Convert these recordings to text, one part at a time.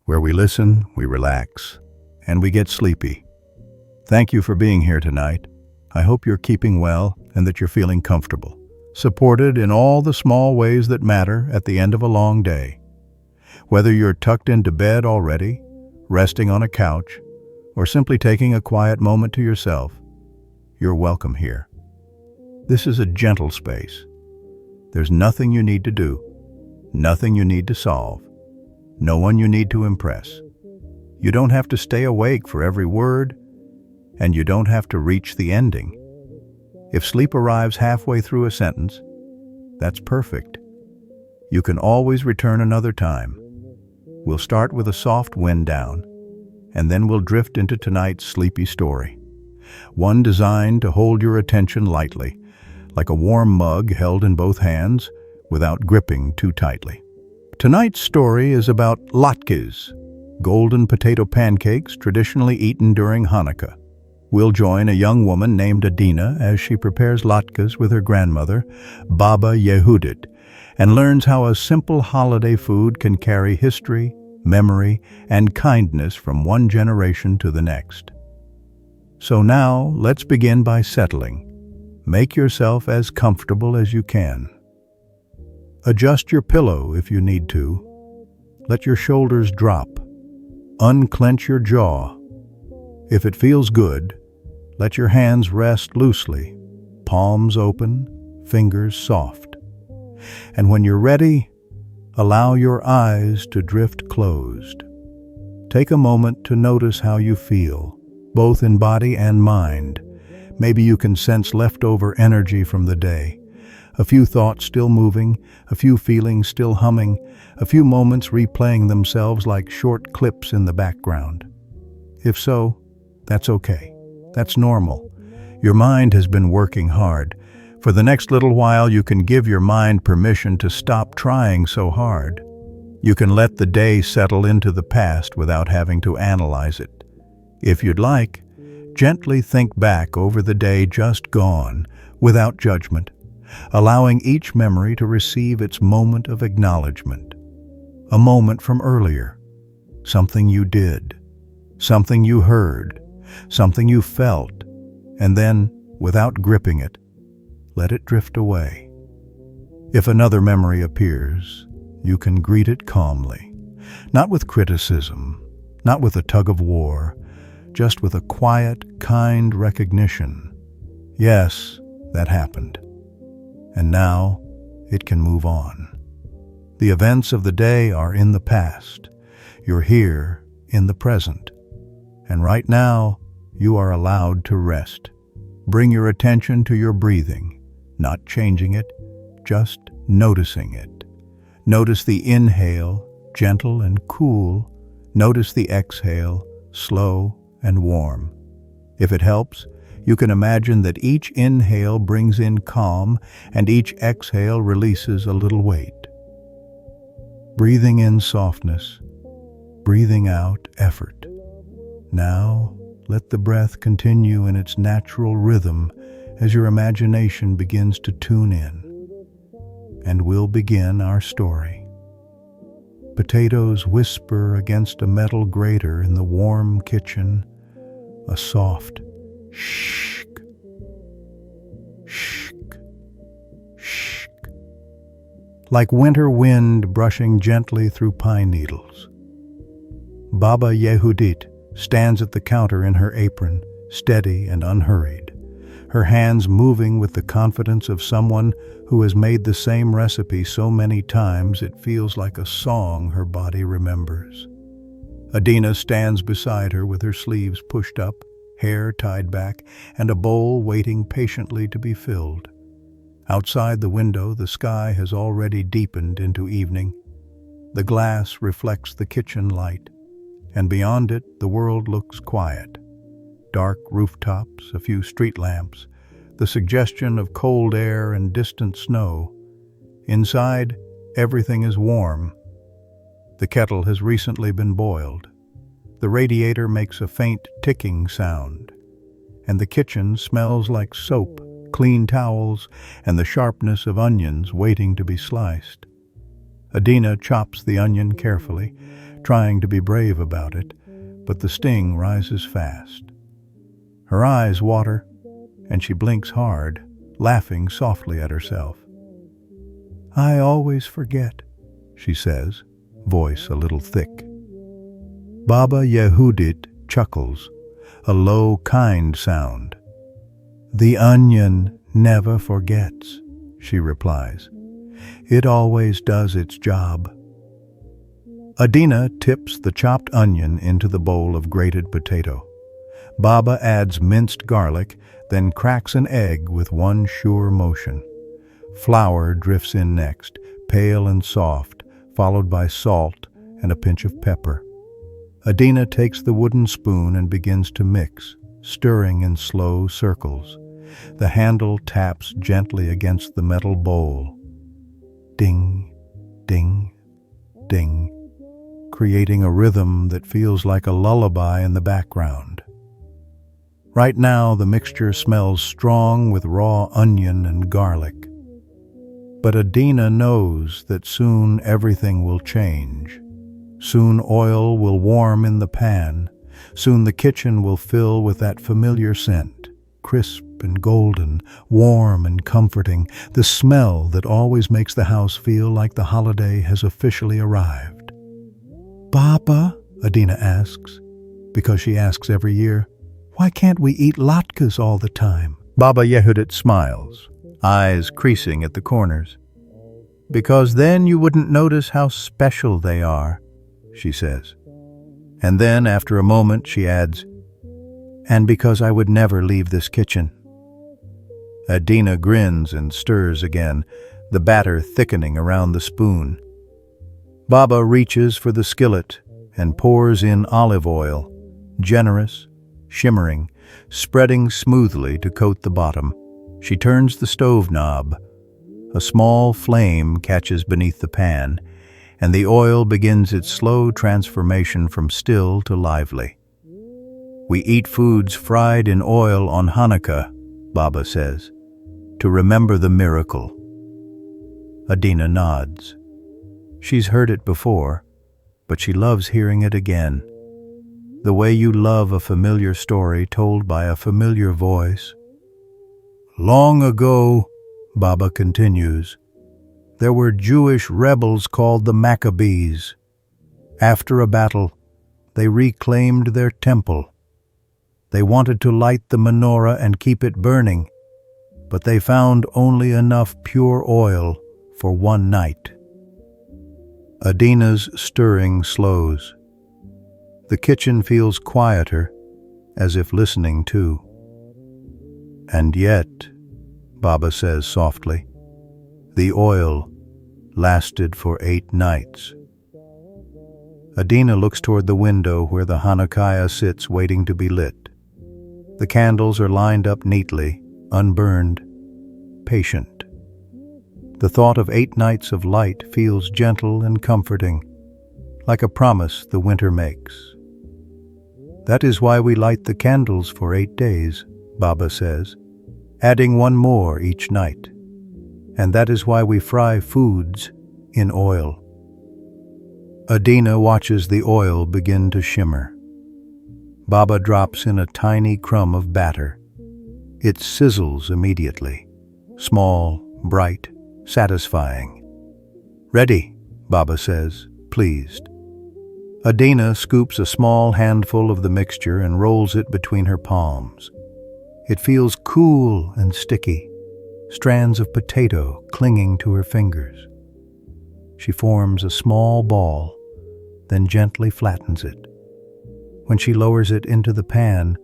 where we listen, we relax, and we get sleepy. Thank you for being here tonight. I hope you're keeping well and that you're feeling comfortable, supported in all the small ways that matter at the end of a long day. Whether you're tucked into bed already, resting on a couch, or simply taking a quiet moment to yourself, you're welcome here. This is a gentle space. There's nothing you need to do, nothing you need to solve, no one you need to impress. You don't have to stay awake for every word, and you don't have to reach the ending. If sleep arrives halfway through a sentence, that's perfect. You can always return another time. We'll start with a soft wind down, and then we'll drift into tonight's sleepy story. One designed to hold your attention lightly, like a warm mug held in both hands, without gripping too tightly. Tonight's story is about latkes, golden potato pancakes traditionally eaten during Hanukkah. We'll join a young woman named Adena as she prepares latkes with her grandmother, Baba Yehudit, and learns how a simple holiday food can carry history, memory, and kindness from one generation to the next. So now, let's begin by settling. Make yourself as comfortable as you can. Adjust your pillow if you need to. Let your shoulders drop. Unclench your jaw. If it feels good, let your hands rest loosely, palms open, fingers soft. And when you're ready, allow your eyes to drift closed. Take a moment to notice how you feel, both in body and mind. Maybe you can sense leftover energy from the day. A few thoughts still moving, a few feelings still humming, a few moments replaying themselves like short clips in the background. If so, that's okay. That's normal. Your mind has been working hard. For the next little while, you can give your mind permission to stop trying so hard. You can let the day settle into the past without having to analyze it. If you'd like, gently think back over the day just gone, without judgment, allowing each memory to receive its moment of acknowledgement. A moment from earlier, something you did, something you heard, something you felt, and then, without gripping it, let it drift away. If another memory appears, you can greet it calmly, not with criticism, not with a tug of war, just with a quiet, kind recognition. Yes, that happened. And now, it can move on. The events of the day are in the past. You're here in the present. And right now, you are allowed to rest. Bring your attention to your breathing, not changing it, just noticing it. Notice the inhale, gentle and cool. Notice the exhale, slow and warm. If it helps, you can imagine that each inhale brings in calm and each exhale releases a little weight. Breathing in softness, breathing out effort. Now, let the breath continue in its natural rhythm as your imagination begins to tune in. And we'll begin our story. Potatoes whisper against a metal grater in the warm kitchen, a soft shh, shh, shh, like winter wind brushing gently through pine needles. Baba Yehudit stands at the counter in her apron, steady and unhurried, her hands moving with the confidence of someone who has made the same recipe so many times it feels like a song her body remembers. Adena stands beside her with her sleeves pushed up, hair tied back, and a bowl waiting patiently to be filled. Outside the window, the sky has already deepened into evening. The glass reflects the kitchen light, and beyond it, the world looks quiet. Dark rooftops, a few street lamps, the suggestion of cold air and distant snow. Inside, everything is warm. The kettle has recently been boiled. The radiator makes a faint ticking sound, and the kitchen smells like soap, clean towels, and the sharpness of onions waiting to be sliced. Adena chops the onion carefully, trying to be brave about it, but the sting rises fast. Her eyes water, and she blinks hard, laughing softly at herself. "I always forget," she says, voice a little thick. Baba Yehudit chuckles, a low, kind sound. "The onion never forgets," she replies. "It always does its job." Adena tips the chopped onion into the bowl of grated potato. Baba adds minced garlic, then cracks an egg with one sure motion. Flour drifts in next, pale and soft, followed by salt and a pinch of pepper. Adena takes the wooden spoon and begins to mix, stirring in slow circles. The handle taps gently against the metal bowl. Ding, ding, ding, creating a rhythm that feels like a lullaby in the background. Right now, the mixture smells strong with raw onion and garlic. But Adena knows that soon everything will change. Soon oil will warm in the pan. Soon the kitchen will fill with that familiar scent, crisp and golden, warm and comforting, the smell that always makes the house feel like the holiday has officially arrived. "Baba," Adena asks, because she asks every year, "why can't we eat latkes all the time?" Baba Yehudit smiles, eyes creasing at the corners. "Because then you wouldn't notice how special they are," she says. And then, after a moment, she adds, "and because I would never leave this kitchen." Adena grins and stirs again, the batter thickening around the spoon. Baba reaches for the skillet and pours in olive oil, generous, shimmering, spreading smoothly to coat the bottom. She turns the stove knob. A small flame catches beneath the pan, and the oil begins its slow transformation from still to lively. "We eat foods fried in oil on Hanukkah," Baba says, "to remember the miracle." Adena nods. She's heard it before, but she loves hearing it again. The way you love a familiar story told by a familiar voice. "Long ago," Baba continues, "there were Jewish rebels called the Maccabees. After a battle, they reclaimed their temple. They wanted to light the menorah and keep it burning, but they found only enough pure oil for one night." Adena's stirring slows. The kitchen feels quieter, as if listening too. "And yet," Baba says softly, "the oil lasted for 8 nights. Adena looks toward the window where the Hanukkah sits waiting to be lit. The candles are lined up neatly, unburned, patient. The thought of 8 nights of light feels gentle and comforting, like a promise the winter makes. "That is why we light the candles for 8 days, Baba says, adding one more each night. And that is why we fry foods in oil." Adena watches the oil begin to shimmer. Baba drops in a tiny crumb of batter. It sizzles immediately, small, bright, satisfying. "Ready," Baba says, pleased. Adena scoops a small handful of the mixture and rolls it between her palms. It feels cool and sticky, strands of potato clinging to her fingers. She forms a small ball, then gently flattens it. When she lowers it into the pan,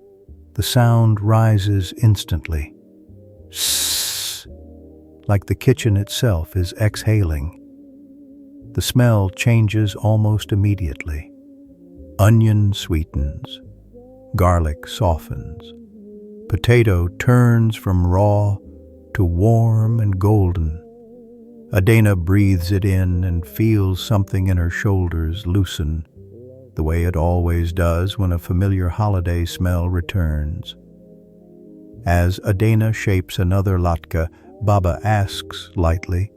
the sound rises instantly. Sss, like the kitchen itself is exhaling. The smell changes almost immediately. Onion sweetens, garlic softens. Potato turns from raw to warm and golden. Adena breathes it in and feels something in her shoulders loosen, the way it always does when a familiar holiday smell returns. As Adena shapes another latke, Baba asks lightly,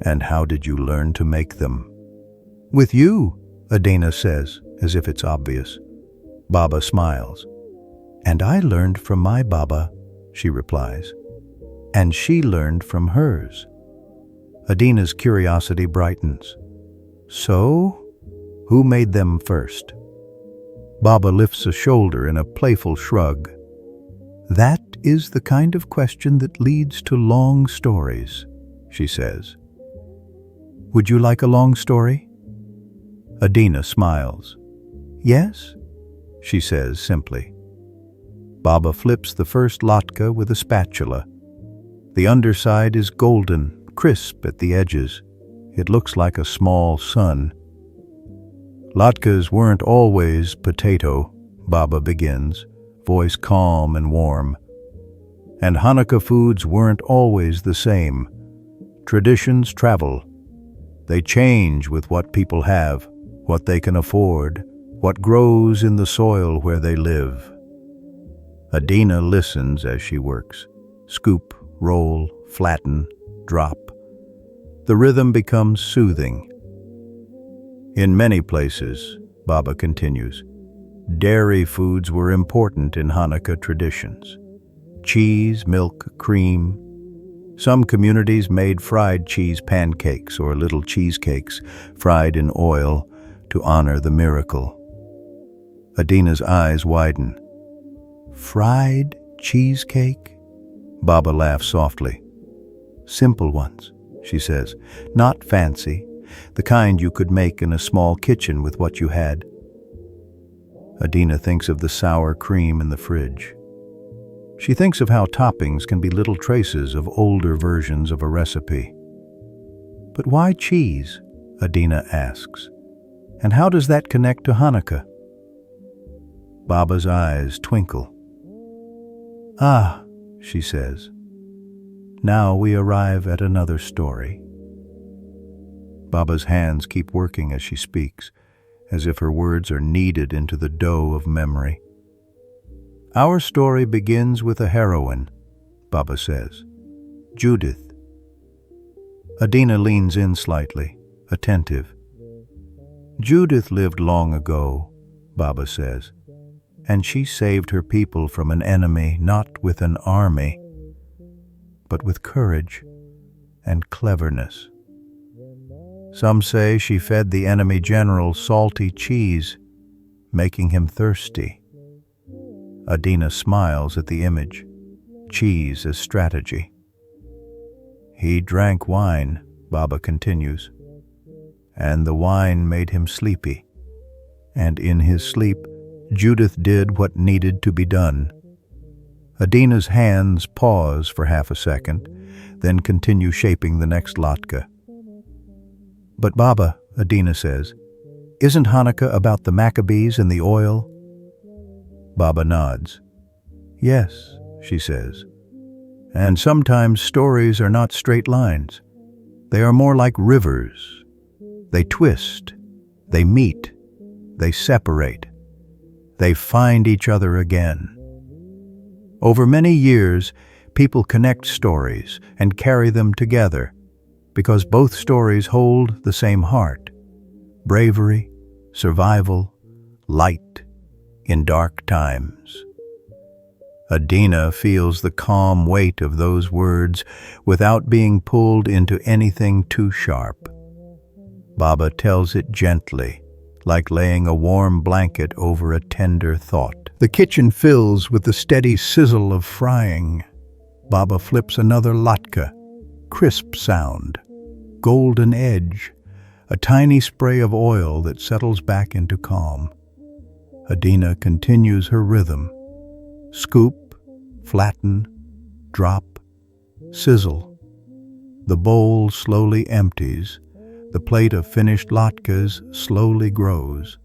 "And how did you learn to make them?" "With you," Adena says, as if it's obvious. Baba smiles. "And I learned from my Baba," she replies. "And she learned from hers." Adena's curiosity brightens. "So, who made them first?" Baba lifts a shoulder in a playful shrug. "That is the kind of question that leads to long stories," she says. "Would you like a long story?" Adena smiles. "Yes," she says simply. Baba flips the first latke with a spatula. The underside is golden, crisp at the edges. It looks like a small sun. "Latkes weren't always potato," Baba begins, voice calm and warm. "And Hanukkah foods weren't always the same. Traditions travel. They change with what people have, what they can afford, what grows in the soil where they live." Adena listens as she works. Scoop, roll, flatten, drop. The rhythm becomes soothing. "In many places," Baba continues, "dairy foods were important in Hanukkah traditions. Cheese, milk, cream. Some communities made fried cheese pancakes or little cheesecakes fried in oil to honor the miracle." Adena's eyes widen. "Fried cheesecake?" Baba laughs softly. "Simple ones," she says, "not fancy, the kind you could make in a small kitchen with what you had." Adena thinks of the sour cream in the fridge. She thinks of how toppings can be little traces of older versions of a recipe. "But why cheese?" Adena asks. "And how does that connect to Hanukkah?" Baba's eyes twinkle. "Ah," she says. "Now we arrive at another story." Baba's hands keep working as she speaks, as if her words are kneaded into the dough of memory. "Our story begins with a heroine," Baba says. "Judith." Adena leans in slightly, attentive. "Judith lived long ago," Baba says, "and she saved her people from an enemy not with an army, but with courage and cleverness. Some say she fed the enemy general salty cheese, making him thirsty." Adena smiles at the image, cheese as strategy. "He drank wine," Baba continues, "and the wine made him sleepy. And in his sleep, Judith did what needed to be done." Adena's hands pause for half a second, then continue shaping the next latke. "But Baba," Adena says, "isn't Hanukkah about the Maccabees and the oil?" Baba nods. "Yes," she says. "And sometimes stories are not straight lines. They are more like rivers. They twist, they meet, they separate. They find each other again. Over many years, people connect stories and carry them together because both stories hold the same heart: bravery, survival, light in dark times." Adena feels the calm weight of those words without being pulled into anything too sharp. Baba tells it gently, like laying a warm blanket over a tender thought. The kitchen fills with the steady sizzle of frying. Baba flips another latke. Crisp sound, golden edge, a tiny spray of oil that settles back into calm. Adena continues her rhythm. Scoop, flatten, drop, sizzle. The bowl slowly empties. The plate of finished latkes slowly grows.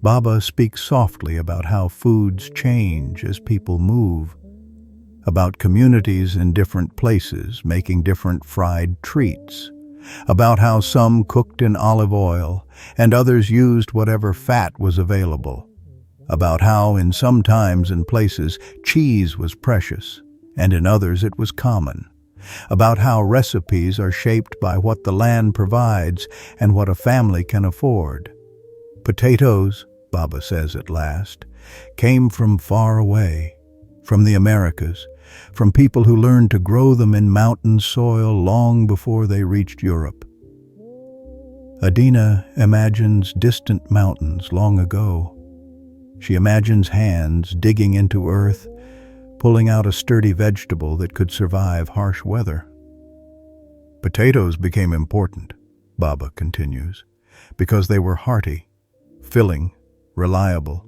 Baba speaks softly about how foods change as people move, about communities in different places making different fried treats, about how some cooked in olive oil and others used whatever fat was available, about how in some times and places cheese was precious and in others it was common, about how recipes are shaped by what the land provides and what a family can afford. Potatoes, Baba says at last, came from far away, from the Americas, from people who learned to grow them in mountain soil long before they reached Europe. Adena imagines distant mountains long ago. She imagines hands digging into earth, pulling out a sturdy vegetable that could survive harsh weather. Potatoes became important, Baba continues, because they were hearty, filling, reliable.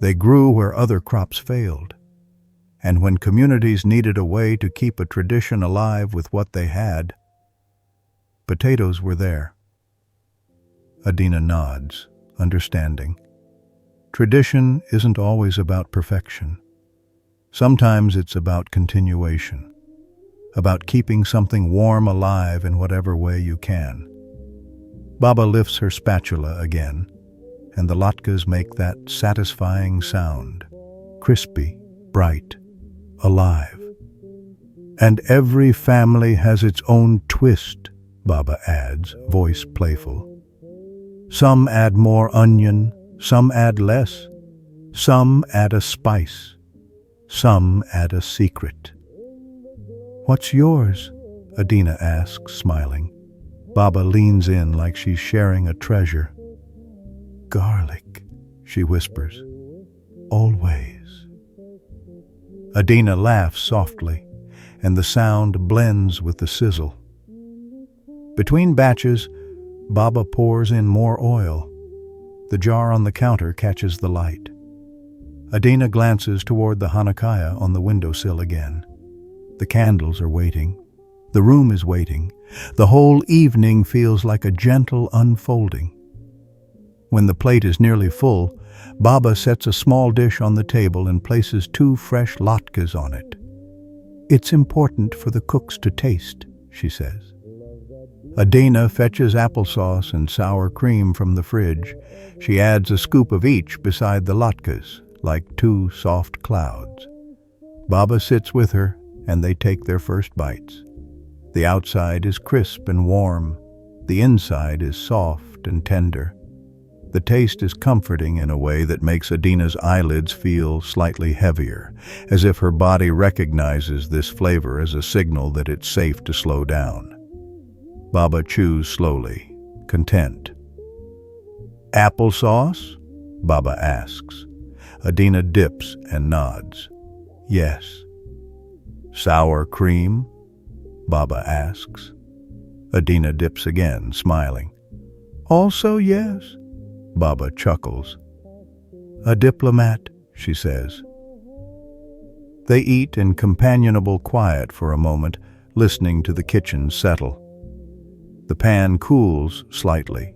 They grew where other crops failed. And when communities needed a way to keep a tradition alive with what they had, potatoes were there. Adena nods, understanding. Tradition isn't always about perfection. Sometimes it's about continuation, about keeping something warm alive in whatever way you can. Baba lifts her spatula again, and the latkes make that satisfying sound, crispy, bright, alive. And every family has its own twist, Baba adds, voice playful. Some add more onion, some add less, some add a spice, some add a secret. What's yours? Adena asks, smiling. Baba leans in like she's sharing a treasure. Garlic, she whispers. Always. Adena laughs softly, and the sound blends with the sizzle. Between batches, Baba pours in more oil. The jar on the counter catches the light. Adena glances toward the Hanukkah on the windowsill again. The candles are waiting. The room is waiting. The whole evening feels like a gentle unfolding. When the plate is nearly full, Baba sets a small dish on the table and places 2 fresh latkes on it. It's important for the cooks to taste, she says. Adena fetches applesauce and sour cream from the fridge. She adds a scoop of each beside the latkes, like 2 soft clouds. Baba sits with her, and they take their first bites. The outside is crisp and warm. The inside is soft and tender. The taste is comforting in a way that makes Adena's eyelids feel slightly heavier, as if her body recognizes this flavor as a signal that it's safe to slow down. Baba chews slowly, content. Applesauce? Baba asks. Adena dips and nods. Yes. Sour cream? Baba asks. Adena dips again, smiling. Also yes. Baba chuckles. A diplomat, she says. They eat in companionable quiet for a moment, listening to the kitchen settle. The pan cools slightly.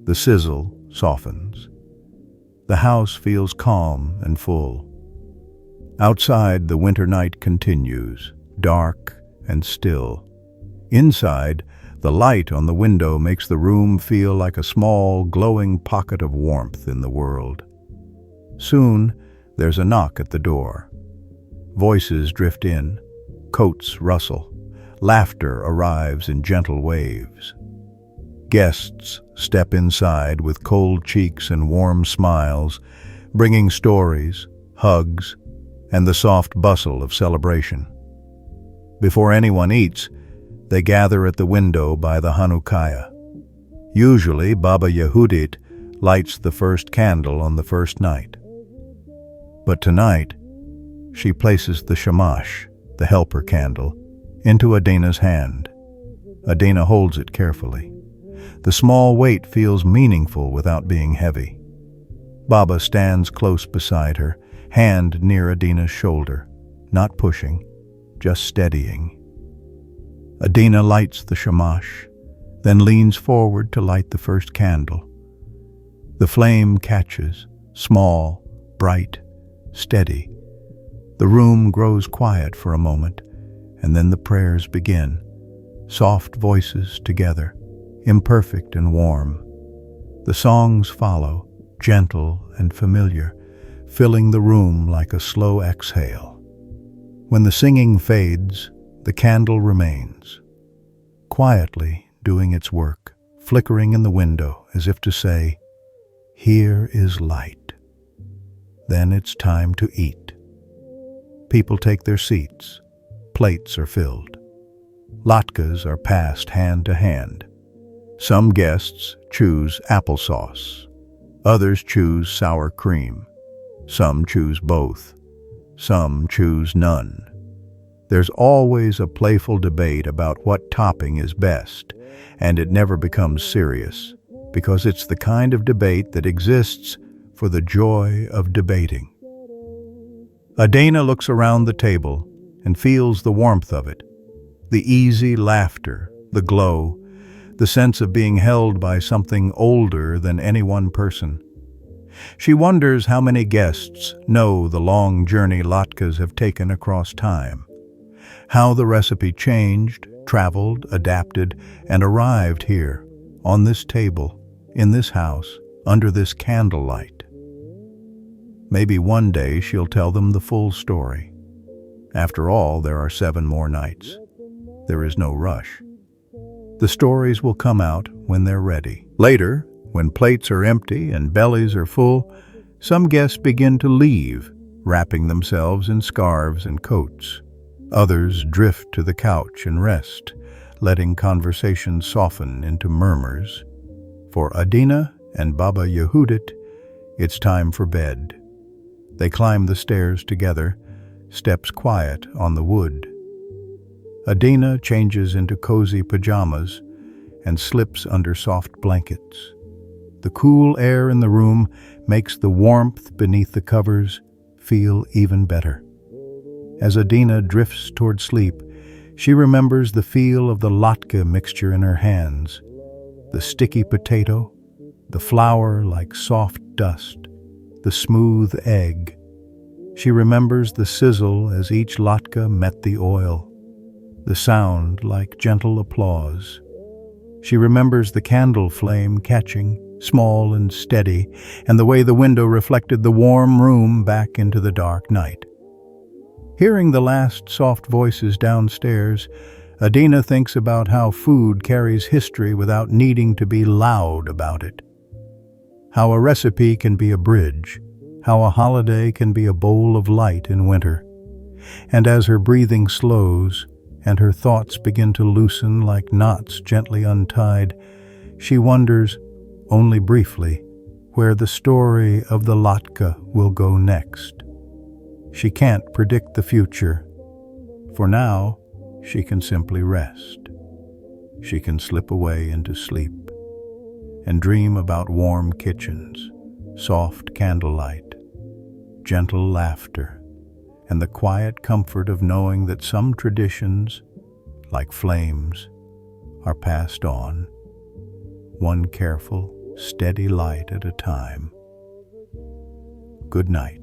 The sizzle softens. The house feels calm and full. Outside, the winter night continues, dark and still. Inside, the light on the window makes the room feel like a small, glowing pocket of warmth in the world. Soon, there's a knock at the door. Voices drift in, coats rustle, laughter arrives in gentle waves. Guests step inside with cold cheeks and warm smiles, bringing stories, hugs, and the soft bustle of celebration. Before anyone eats, they gather at the window by the Hanukkah. Usually, Baba Yehudit lights the first candle on the first night. But tonight, she places the shamash, the helper candle, into Adena's hand. Adena holds it carefully. The small weight feels meaningful without being heavy. Baba stands close beside her, hand near Adena's shoulder, not pushing, just steadying. Adena lights the shamash, then leans forward to light the first candle. The flame catches, small, bright, steady. The room grows quiet for a moment, and then the prayers begin, soft voices together, imperfect and warm. The songs follow, gentle and familiar, filling the room like a slow exhale. When the singing fades, the candle remains, quietly doing its work, flickering in the window as if to say, Here is light. Then it's time to eat. People take their seats. Plates are filled. Latkes are passed hand to hand. Some guests choose applesauce. Others choose sour cream. Some choose both. Some choose none. There's always a playful debate about what topping is best, and it never becomes serious, because it's the kind of debate that exists for the joy of debating. Adena looks around the table and feels the warmth of it, the easy laughter, the glow, the sense of being held by something older than any one person. She wonders how many guests know the long journey latkes have taken across time, how the recipe changed, traveled, adapted, and arrived here, on this table, in this house, under this candlelight. Maybe one day she'll tell them the full story. After all, there are 7 more nights. There is no rush. The stories will come out when they're ready. Later, when plates are empty and bellies are full, some guests begin to leave, wrapping themselves in scarves and coats. Others drift to the couch and rest, letting conversation soften into murmurs. For Adena and Baba Yehudit, it's time for bed. They climb the stairs together, steps quiet on the wood. Adena changes into cozy pajamas and slips under soft blankets. The cool air in the room makes the warmth beneath the covers feel even better. As Adena drifts toward sleep, she remembers the feel of the latke mixture in her hands, the sticky potato, the flour like soft dust, the smooth egg. She remembers the sizzle as each latke met the oil, the sound like gentle applause. She remembers the candle flame catching, small and steady, and the way the window reflected the warm room back into the dark night. Hearing the last soft voices downstairs, Adena thinks about how food carries history without needing to be loud about it. How a recipe can be a bridge, how a holiday can be a bowl of light in winter. And as her breathing slows and her thoughts begin to loosen like knots gently untied, she wonders, only briefly, where the story of the latke will go next. She can't predict the future. For now, she can simply rest. She can slip away into sleep and dream about warm kitchens, soft candlelight, gentle laughter, and the quiet comfort of knowing that some traditions, like flames, are passed on, one careful, steady light at a time. Good night.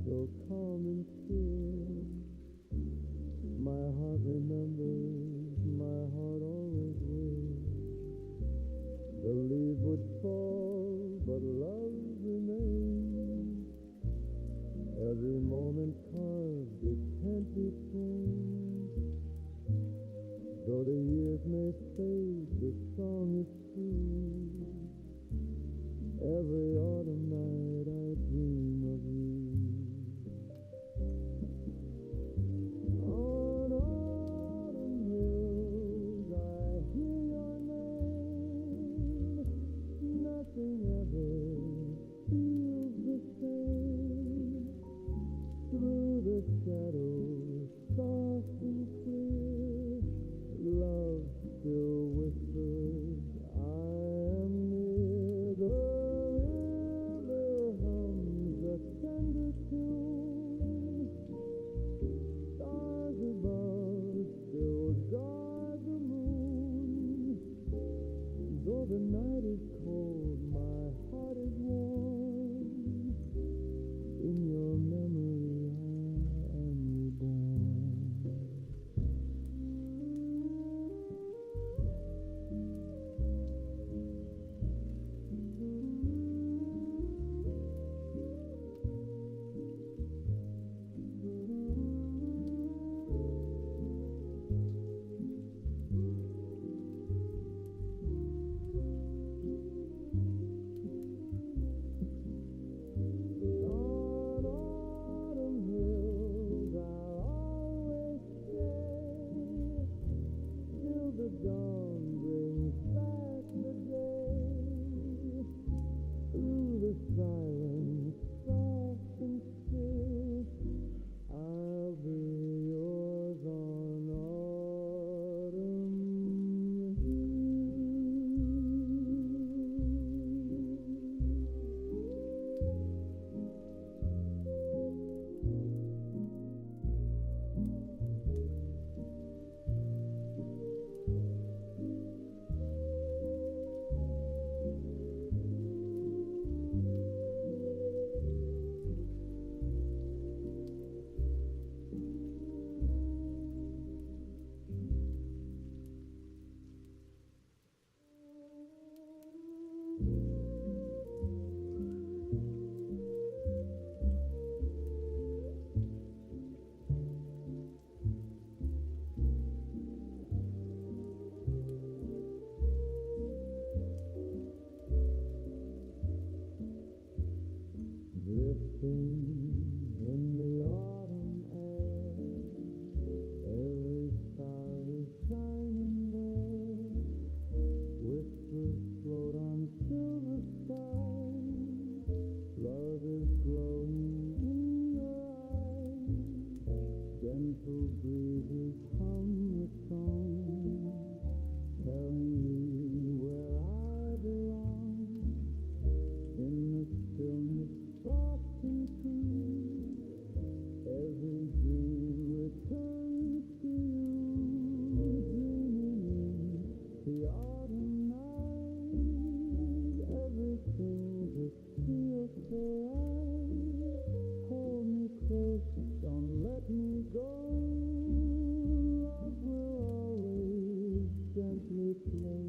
so calm and still. My heart remembers, my heart always will. The leaves would fall, but love remains. Every moment carved, it can't be changed. Though the years may fade, the song is true. Every autumn night I dream of you. On autumn hills I hear your name. Nothing ever feels the same. Through the shadows, soft and clear, love still whispers, I am near. The river hums a tender tune. Stars above still guard the moon. Though the night is cold, my heart is warm. In your memory I am reborn. On autumn hills I'll always stay, till the dawn brings back the day. Through the silence, soft and still, I'll be yours on autumn hill. Drifting in the autumn air, every star is shining there. Whispers float on silver skies. Love is glowing in your eyes. Gentle breezes hum a song, telling me where I belong. In the stillness, soft and true, every dream returns to you. Dreaming in the autumn night, everything just feels so right. Hold me close, don't let me go. Love will always gently play.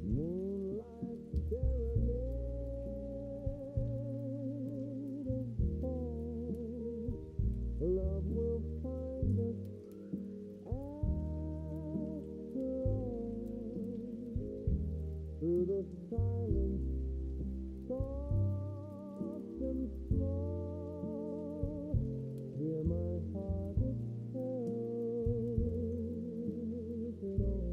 Moonlight serenade of fall. Love will find us after all. Through the silence, soft and small, hear my heart it tells it all.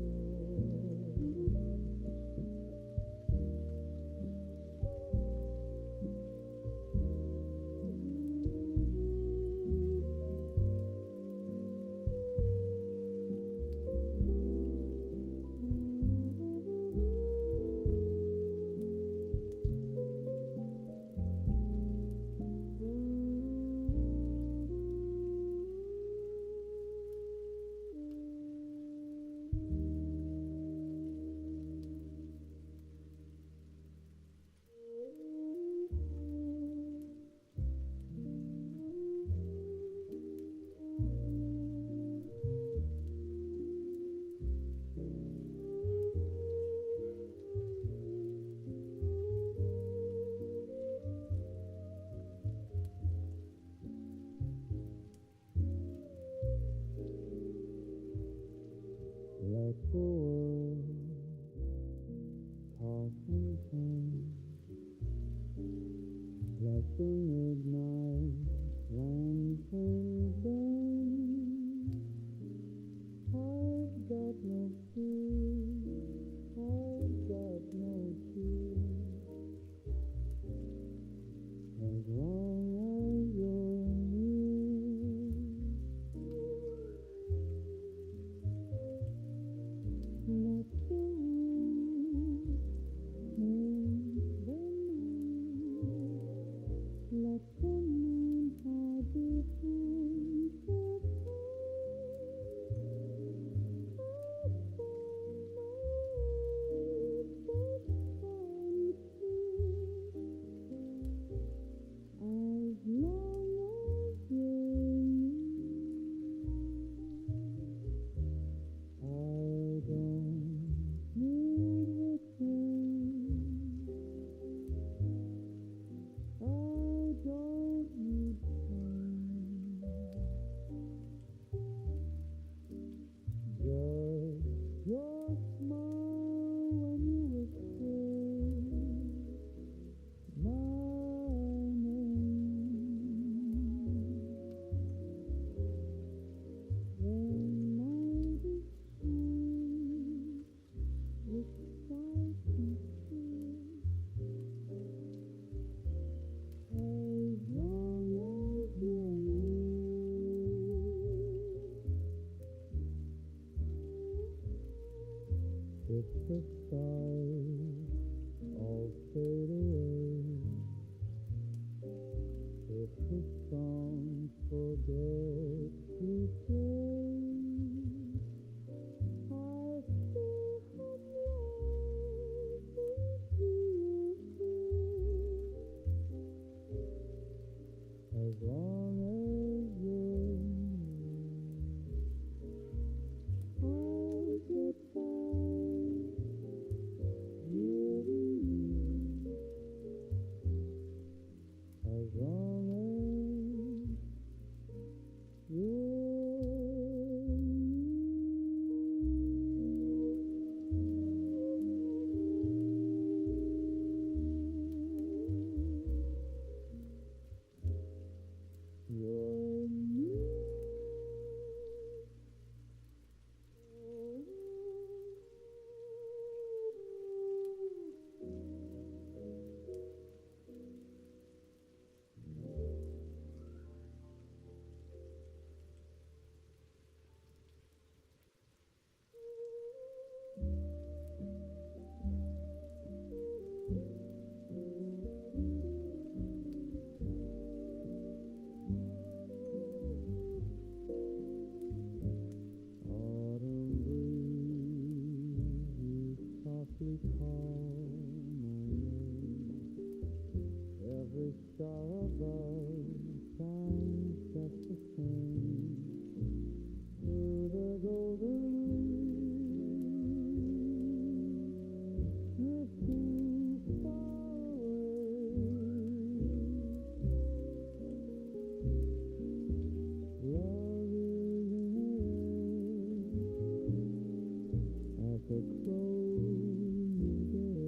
Let the world toss and turn. Let the midnight lanterns burn. I've got no fear, I've got no fear, as long as you're near. Let the wind move the moon. Let the moon hide behind call my name. Every star above shines just the same through the golden leaves, drifting far away. Love is in the air at the close of day.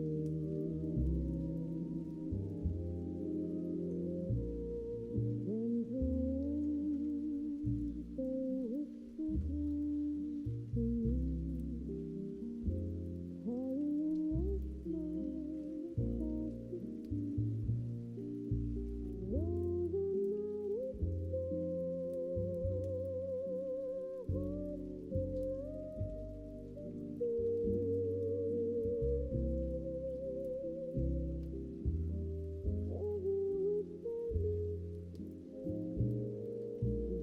When the winds they whisper to me, carrying your smile across the sea. Though the night is still, hearts every wish I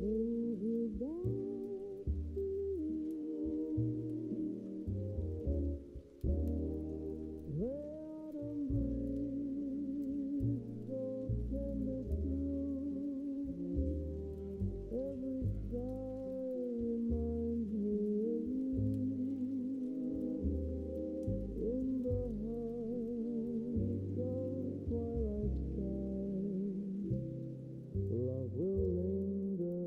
brings you back to me. The autumn breeze so tender true, every sigh reminds me of you. In the hush of twilight skies, love will linger,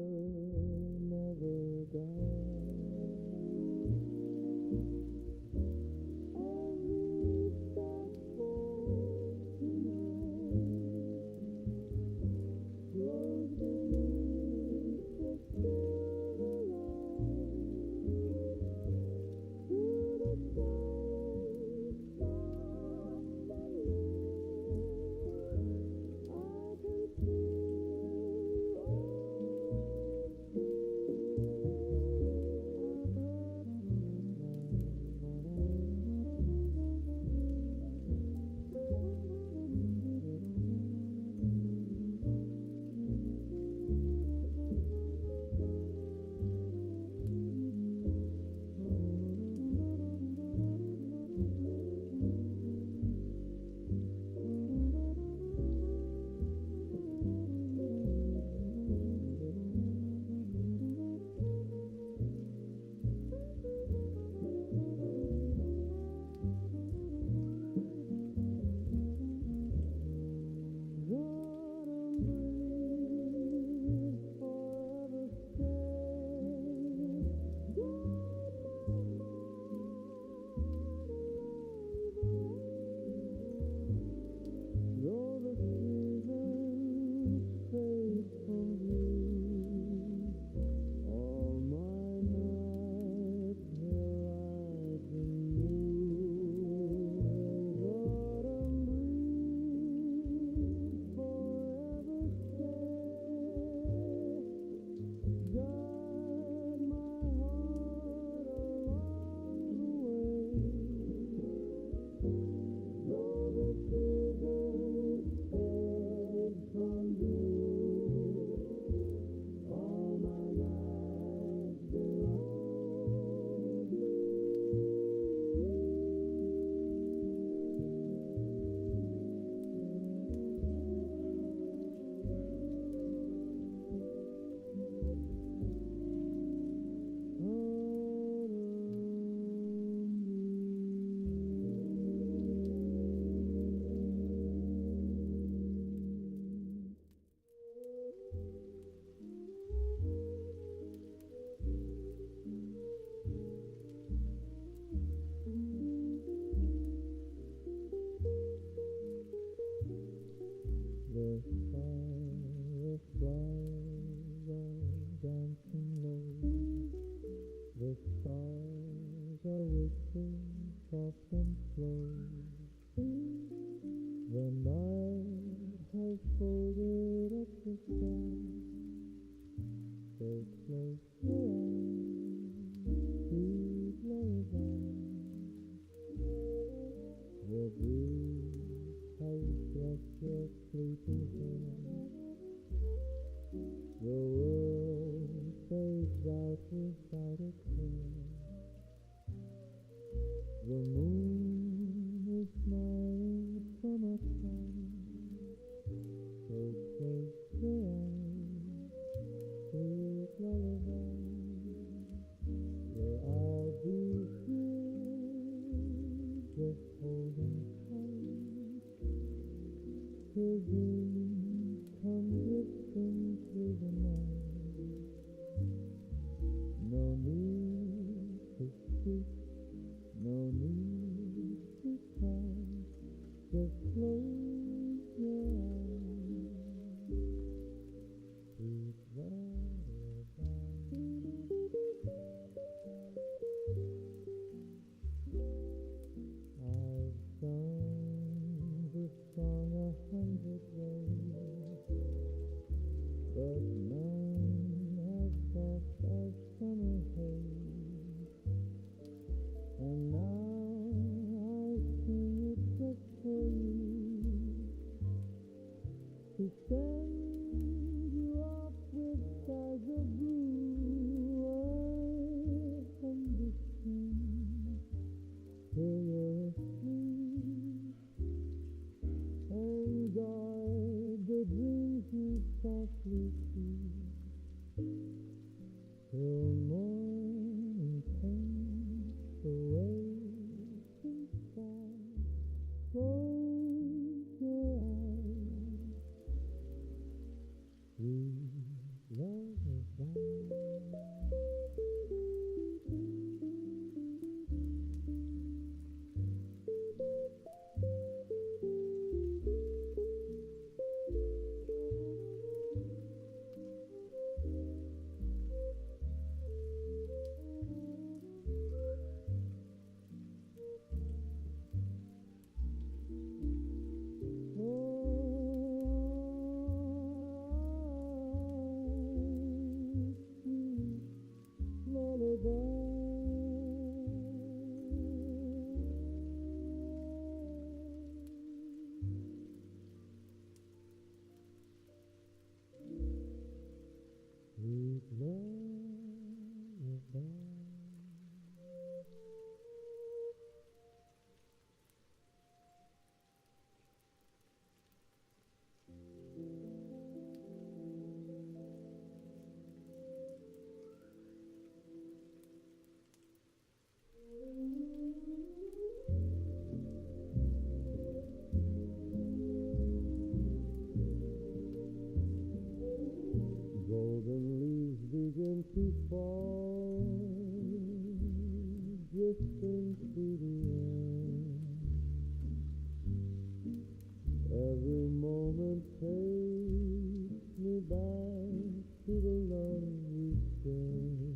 never die. As we start for tonight, close beneath the silver light, through the silence, soft and near, I can feel you The autumn breeze forever stay. Guide my heart along the way. Though the seasons fade from view, all my nights will light in you. The autumn breeze forever stay. Guide my heart along the way. Though the seasons fade from view, all my nights belong to you. The fireflies are dancing low. The stars are whispering soft and slow. The night has folded up the sky. So close your eyes, sweet lullaby. The breeze has brushed your sleeping hair. The world fades out without a care. The moon is Children come drifting through the night. No need to speak, no need to cry. Just close your eyes. Sweet lullaby. I've sung this song 100 ways, but none as soft as summer haze. And now I sing it just for you, to send you off with skies of blue. I hum this tune till you're asleep, and guard the dreams you softly keep, till morning paints the waiting sky. Close your eyes, sweet lullaby. Sweet lullaby. Golden leaves begin to fall, drifting through the air. Every moment takes me back to the love we shared.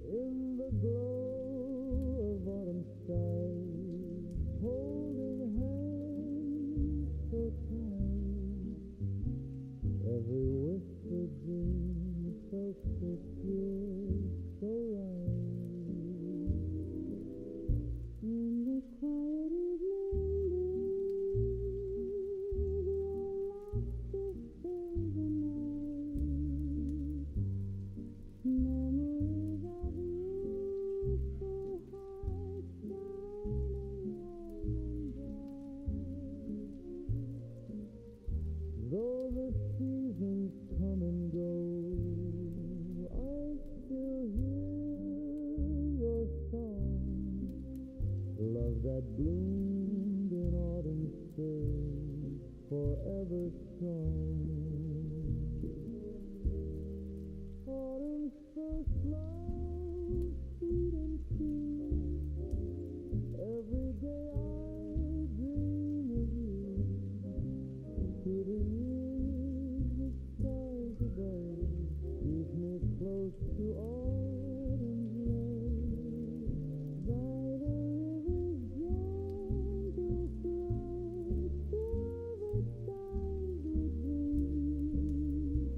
In the glow of autumn skies, holding hands so tight, every whispered dream felt so pure, so right. In the quiet evening breeze, your laughter fills the night. Memories of youthful hearts shining warm and bright. Though the seasons come and go, I still hear your song. Love that bloomed in autumn stays forever strong. Autumn's first love, sweet and true. Every day I dream of you. To the years, the skies above keep me close to autumn's love. By the river's gentle flow, silver skies would dream.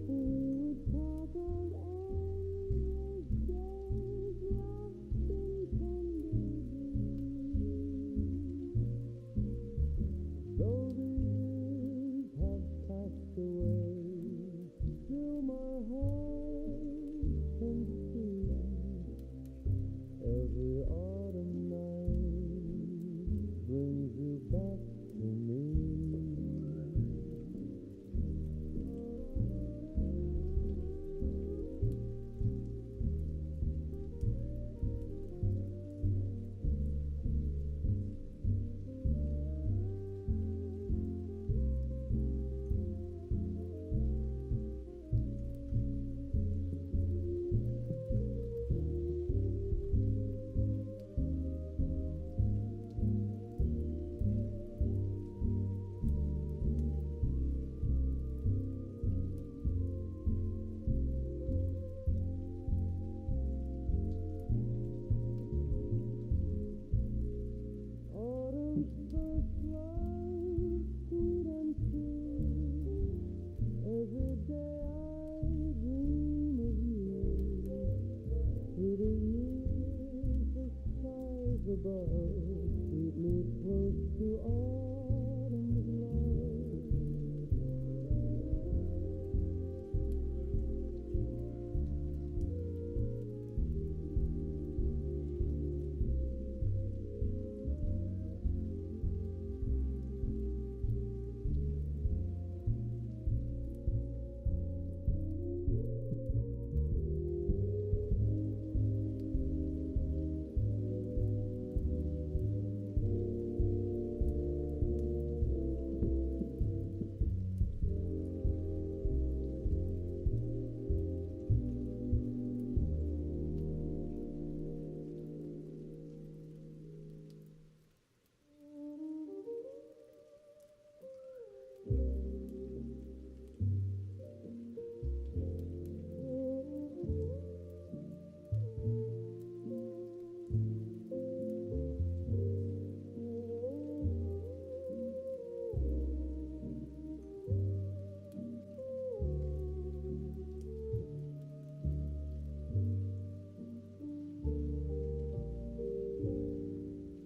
We would talk of endless days lost in tender dreams. above keep me close to autumn's love.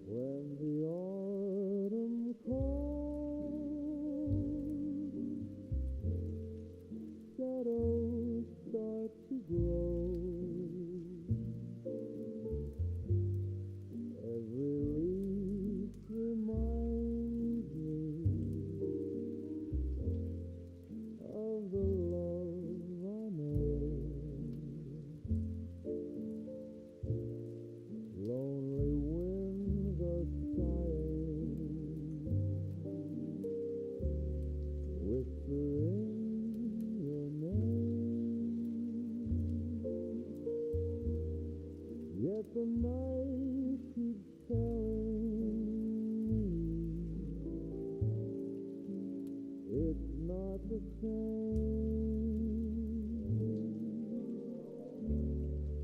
When the autumn comes, shadows start to grow. Every leaf reminds me of the love I know. Lonely winds are sighing, whispering your name. Yet the night keeps telling me it's not the same.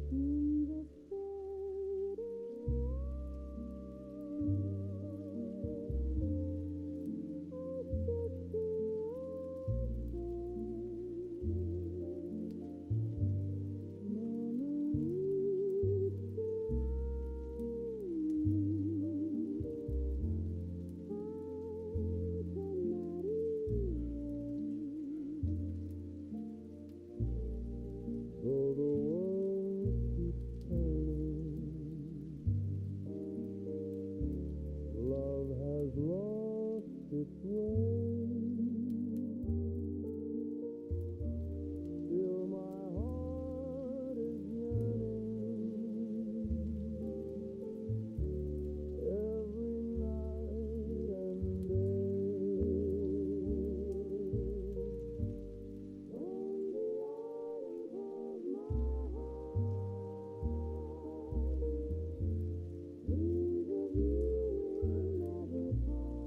Through the though the world keeps turning, love has lost its way. Still my heart is yearning every night and day. When the autumn calls my heart, dreams of you will never part.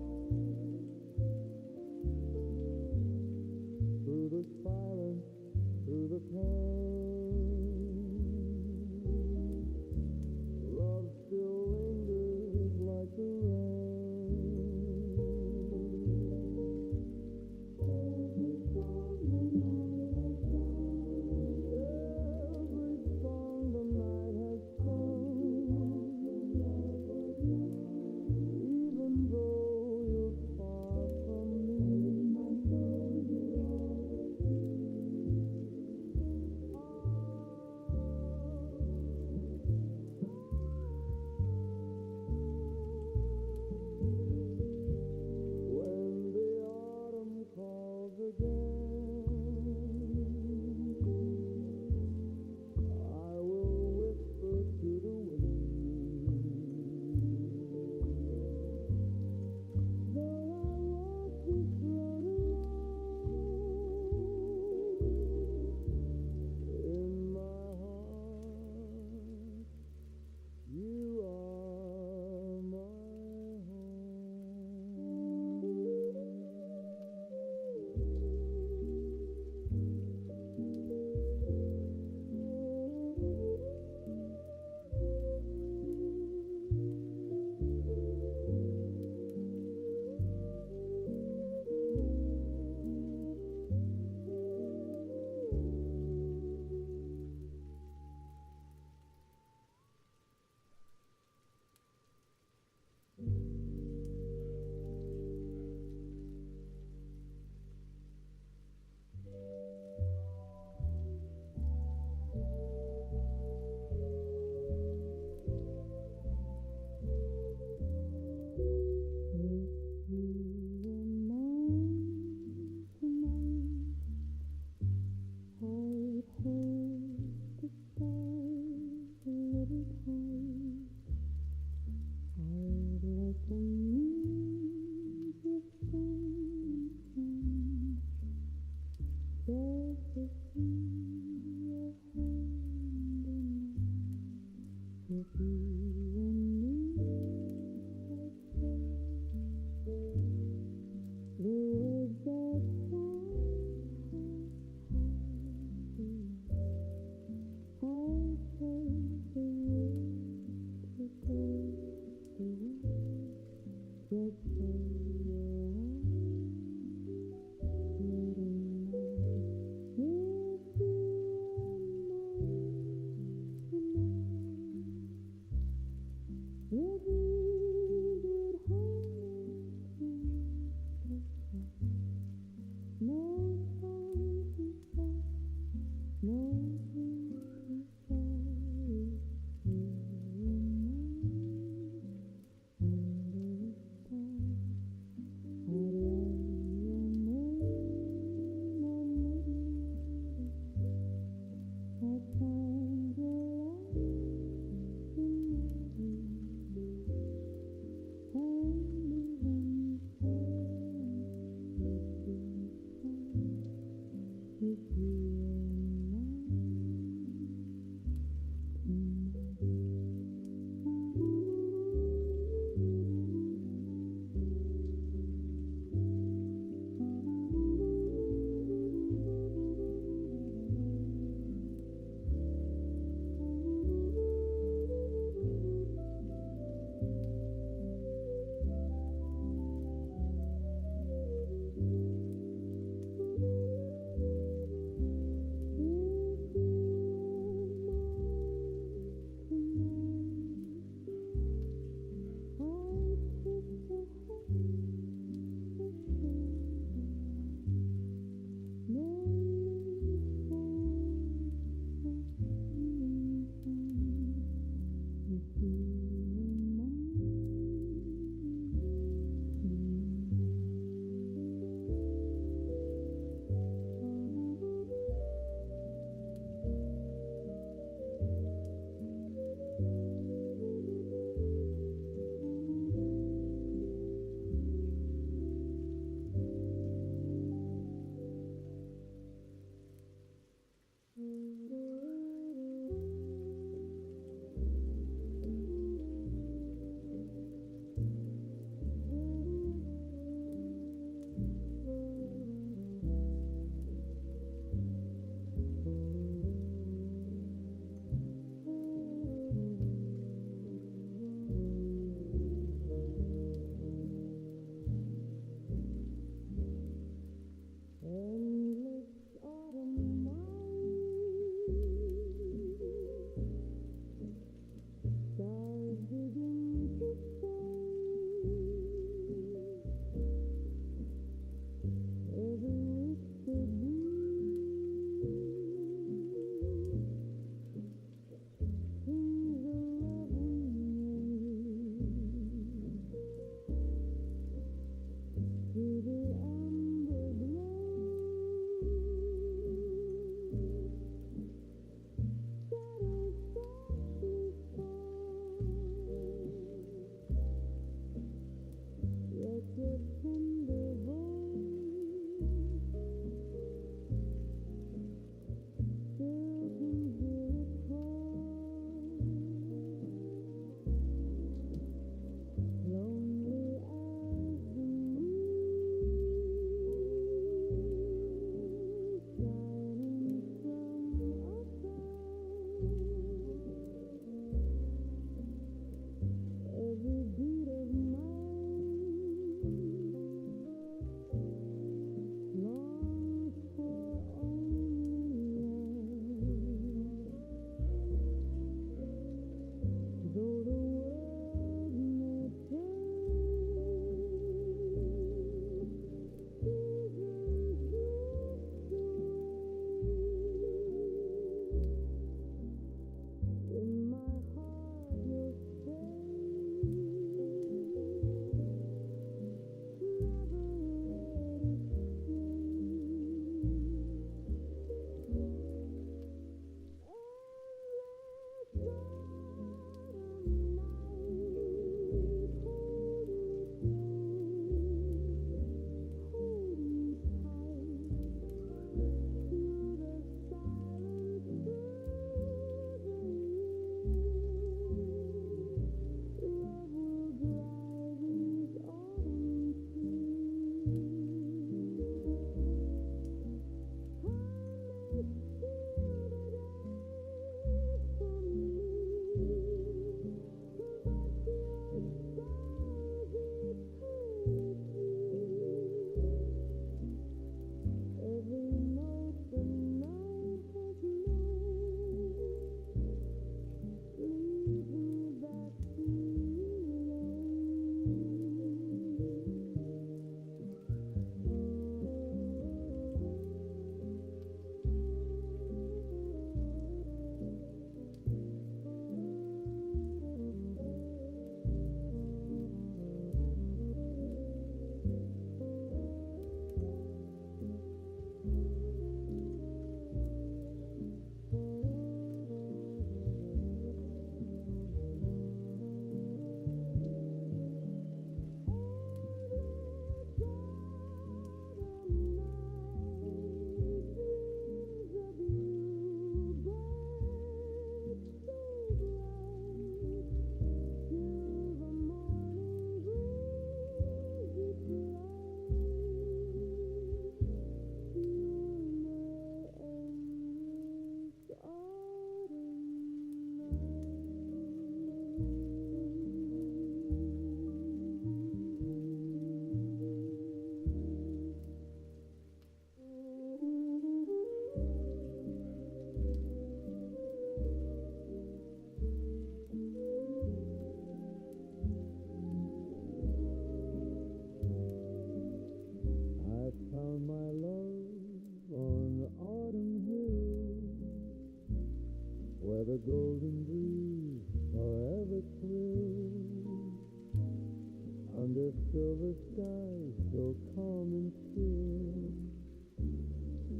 silver sky so calm and still.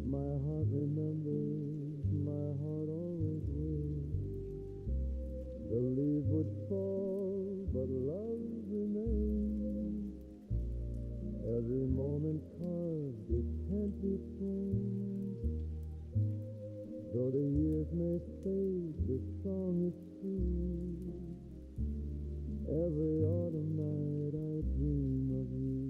My heart remembers, my heart always will. The leaves would fall, but love remains. Every moment carved, it can't be changed. Though the years may fade, the song is true. Every autumn night I dream of you.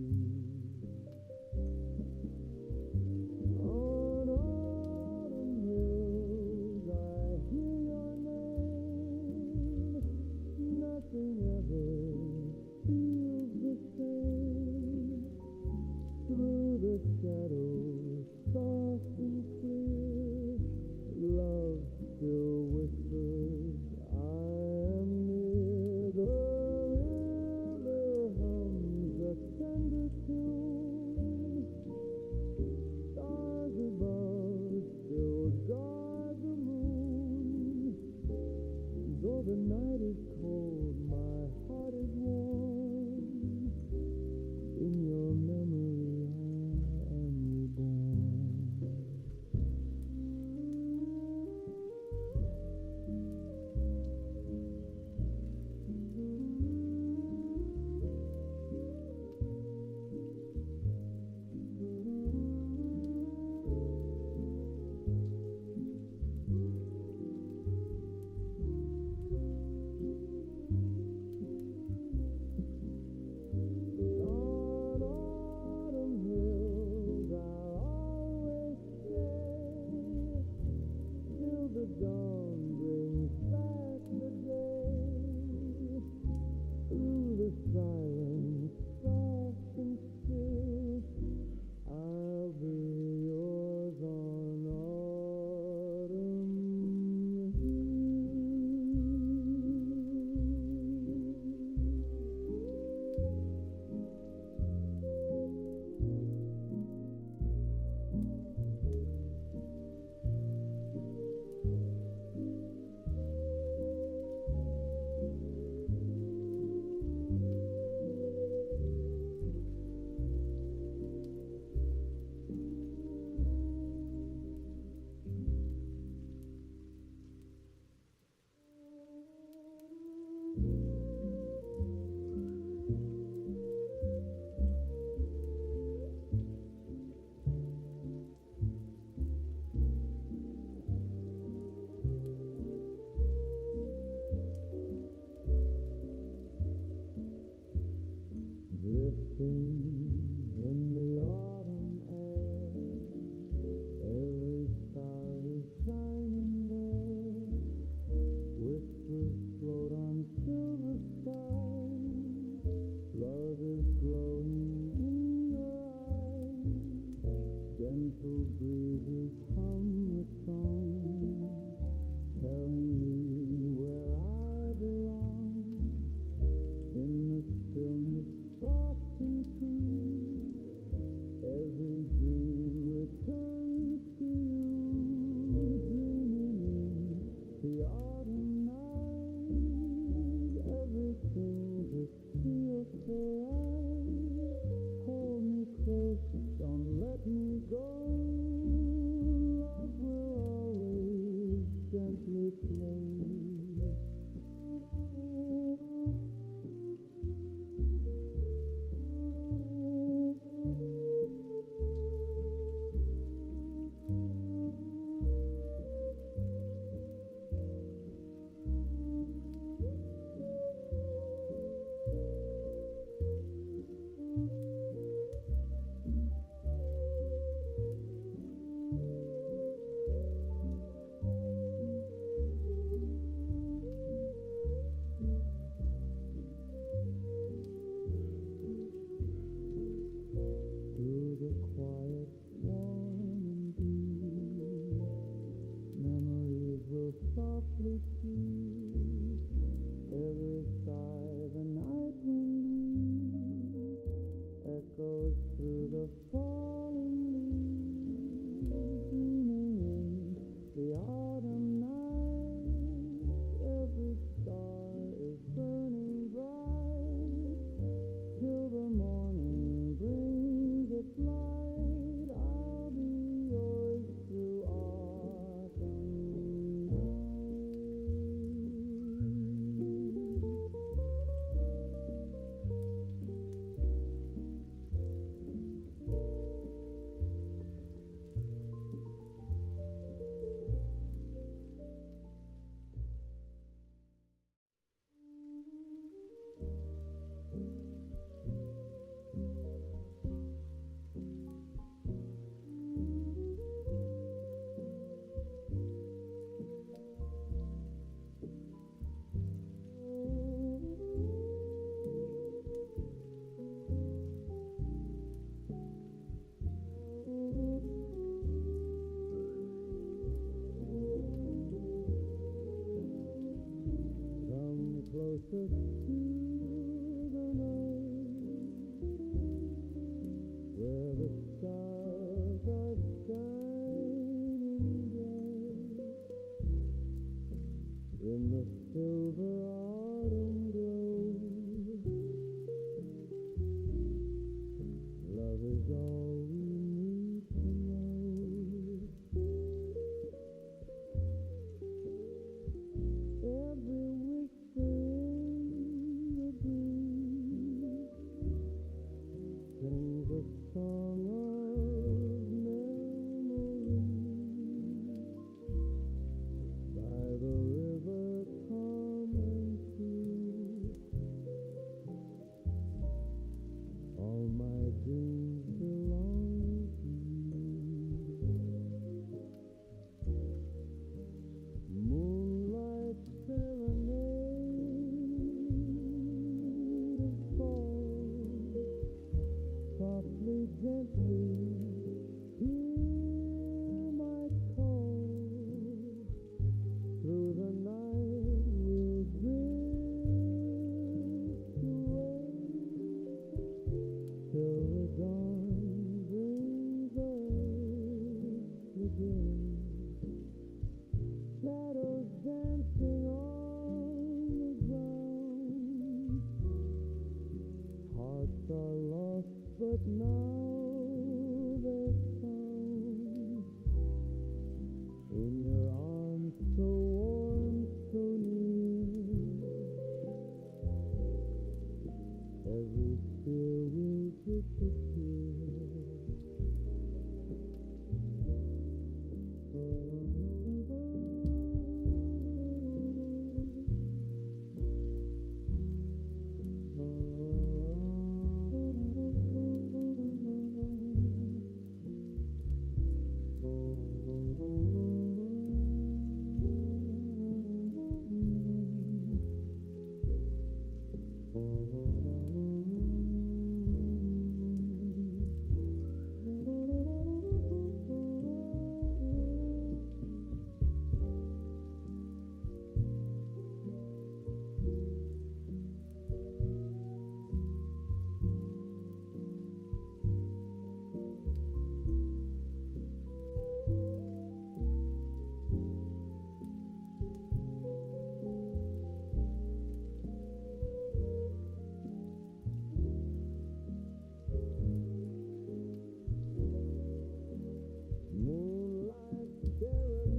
On autumn hills I hear your name. Nothing ever feels the same. Through the shadows, soft and clear, love still whispers, I am near. The river hums a tender tune. Stars above still guard the moon. Though the night is cold, my heart is warm. In your memory I am reborn. The dawn brings back the day. Through the silence, soft and still, I'll be yours on autumn drifting in the autumn air. Every star is shining there. Whispers float on silver skies. Love is glowing in your eyes. Gentle breezes hum a song, telling me where I belong. In the stillness, soft and true, every dream returns to you. Dreaming in the autumn night, everything just feels so right. Hold me close, don't let me go. Love will always gently play. gently hear my call. Through the night we'll drift away till the dawn brings us again. Shadows dancing on the ground. Hearts are lost, but now they're found. In your arms, so warm, so near. Every fear will disappear. Moonlight serenade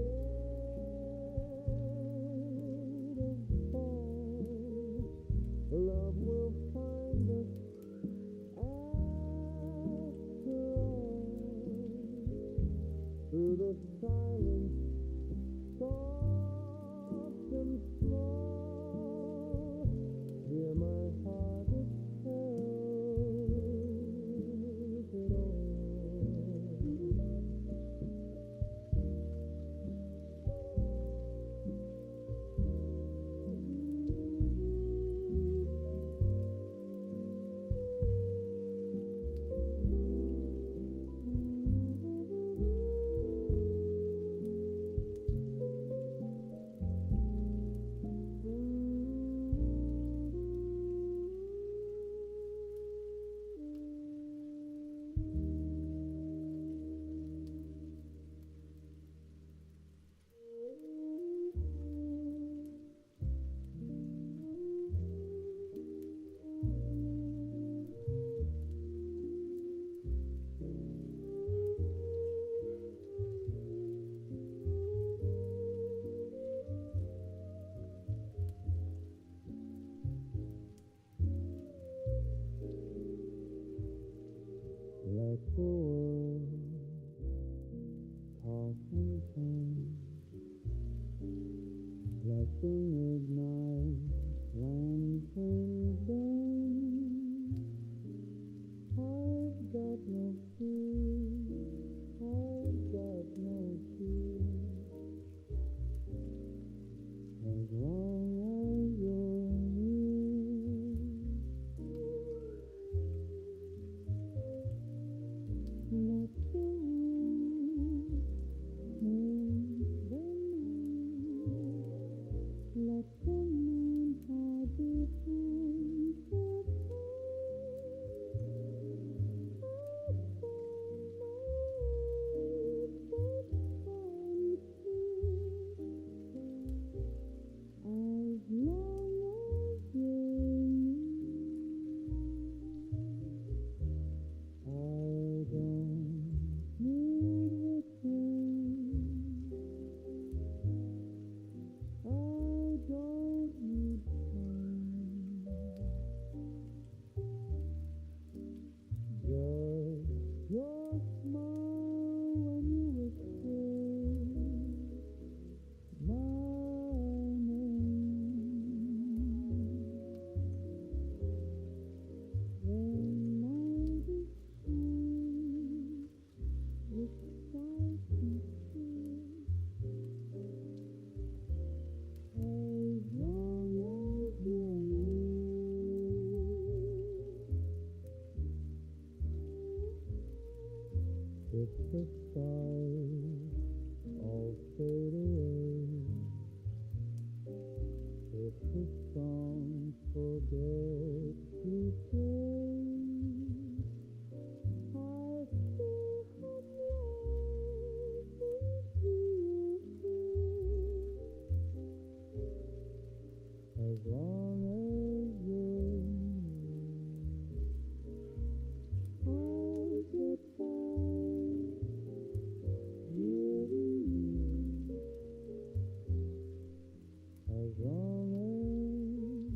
of fall. Love will find us after all. Through the silence, soft and small, hear my heart it tells it all. Let the world toss and turn. Let the midnight lanterns burn. I've got no fear. I've got no fear. As long as you're near. if the stars all fade away, if the songs forget to play, I'll still have love with you as long as you're near. I'll get by year to year as long as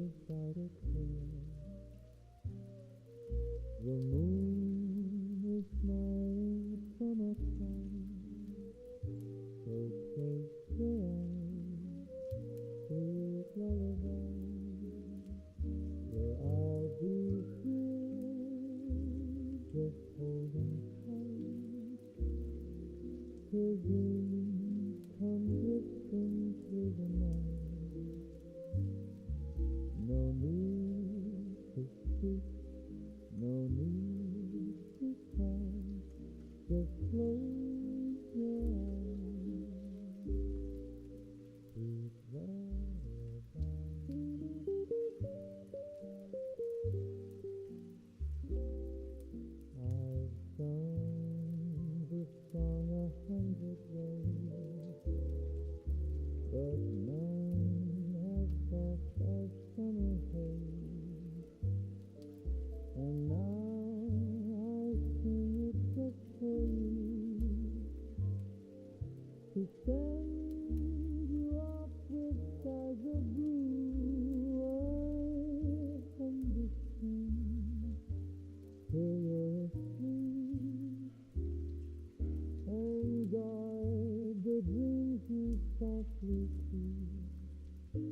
without a care. The moon is smiling from afar. So close your eyes, sweet lullaby, where I'll be here, just holding tight, till dreams come drifting through the night. No need to speak, no need to cry, just close your eyes, sweet lullaby. I've sung this song 100 ways, but none as soft as summer haze. And now I sing it just for you, to send you off with skies of blue. I understand till you're asleep, and guard the dreams you softly keep,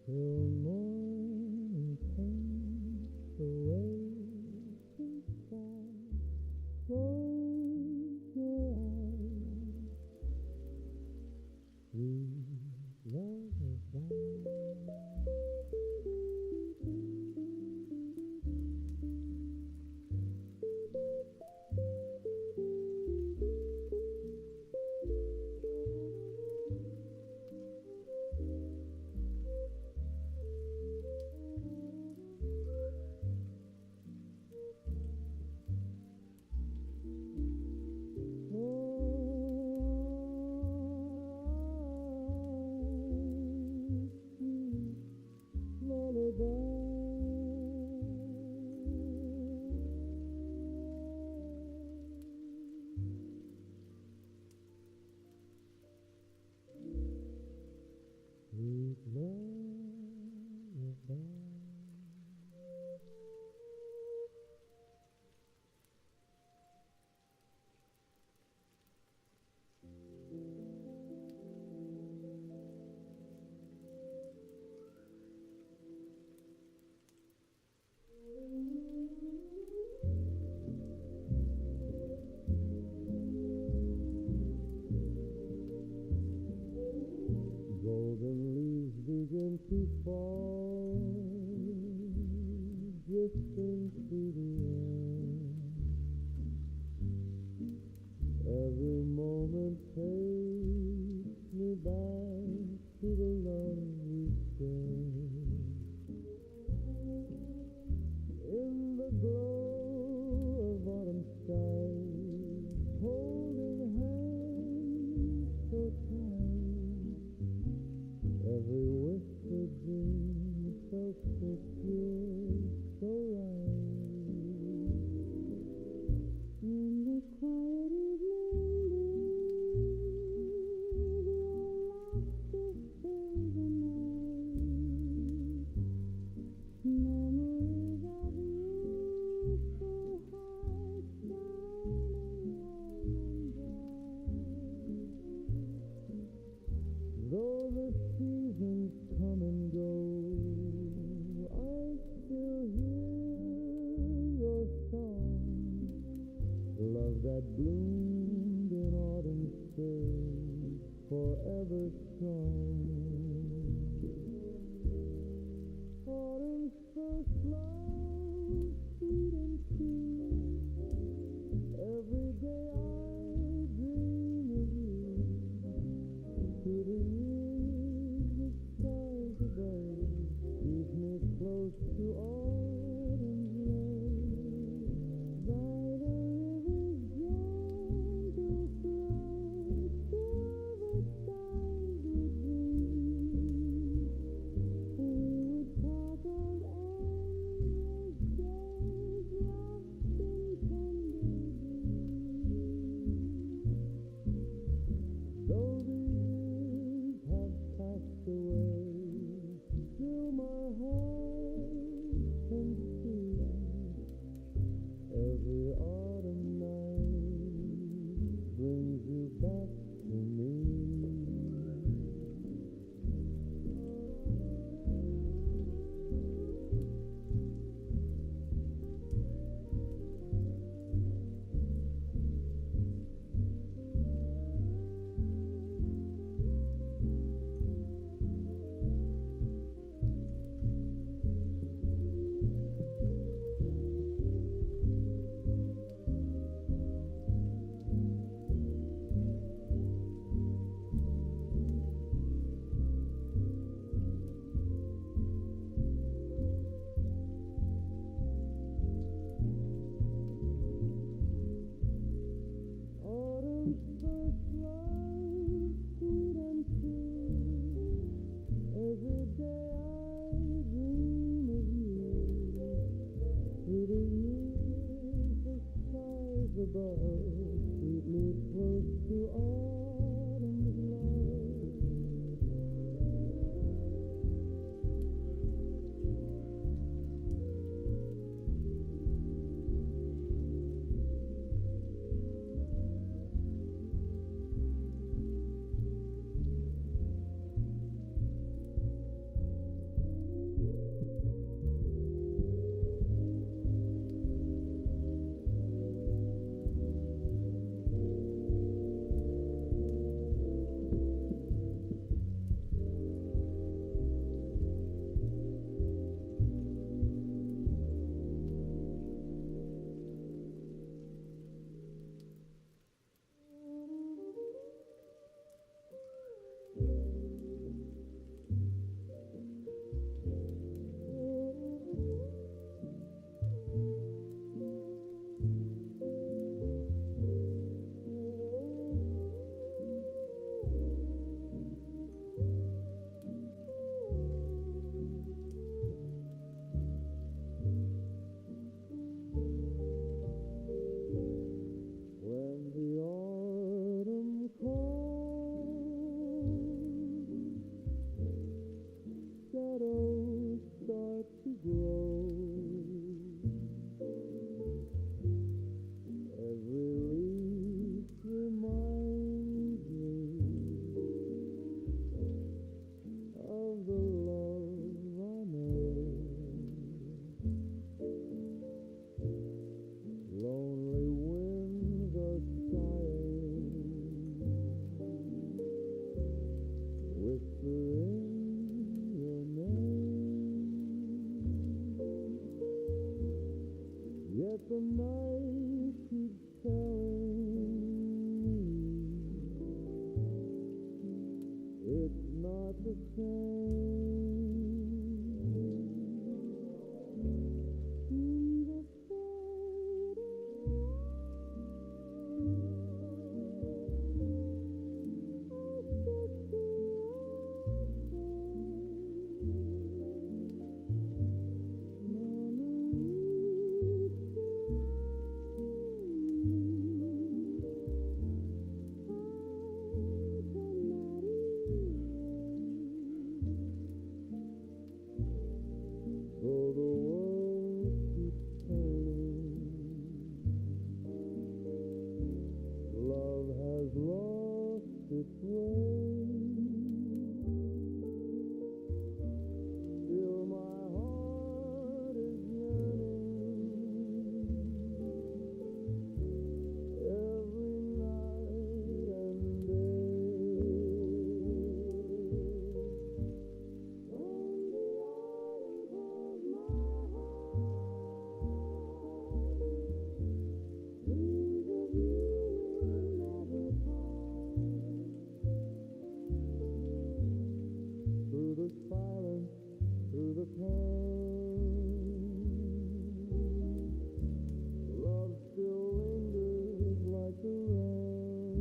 till morning paints the waiting sky. Close your eyes, sweet lullaby. Sweet lullaby. Golden leaves begin to fall, drifting through the air. Every moment takes me back to the love we shared. In the glow of autumn skies, holding hands so tight, every whispered dream felt so pure, so right. In the quiet evening blue, your laughter filled the night. Memories of youthful hearts shining warm and bright. Though the seasons come and go, I still hear your song. Love that bloomed in autumn stays forever strong. Autumn's first love, sweet and true. Every day I dream of you. To the years, the stars above keep me close to autumn's love. By the river's gentle flow, silver skies would gleam. We would talk of endless days lost in tender dreams. Though the years have passed away, still my heart heart can see. Every autumn night brings you back to me. Autumn's first love, sweet and true. Every day I dream of you. Through the years, the skies above keep me close to autumn's love. When the autumn comes, shadows start to grow. Every leaf reminds me of the love I know. Lonely winds are sighing, whispering your name. Yet the night keeps telling me it's not the same. In the though the world keeps turning, love has lost its way. Still my heart is yearning every night and day. When the autumn calls my heart, dreams of you will never part. Through the silence, through the pain, love still lingers like the rain.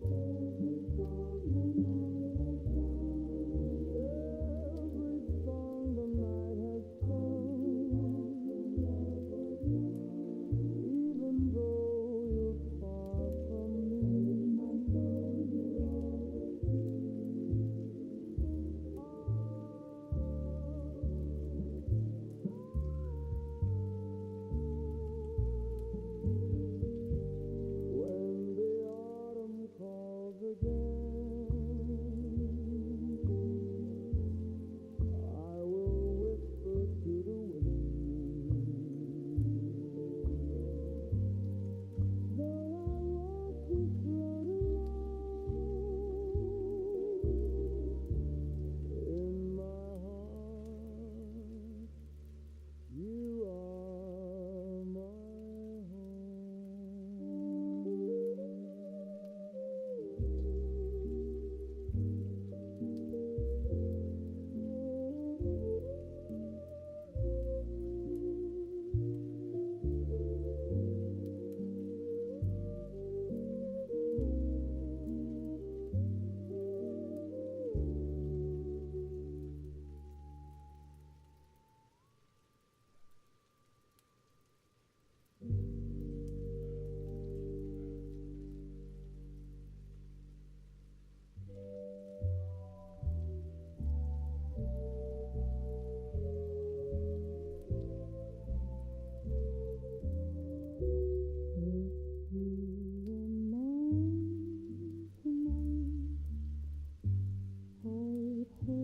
Every song the night has sung, every song the night has sung, even though you're far from me, my soul you always hold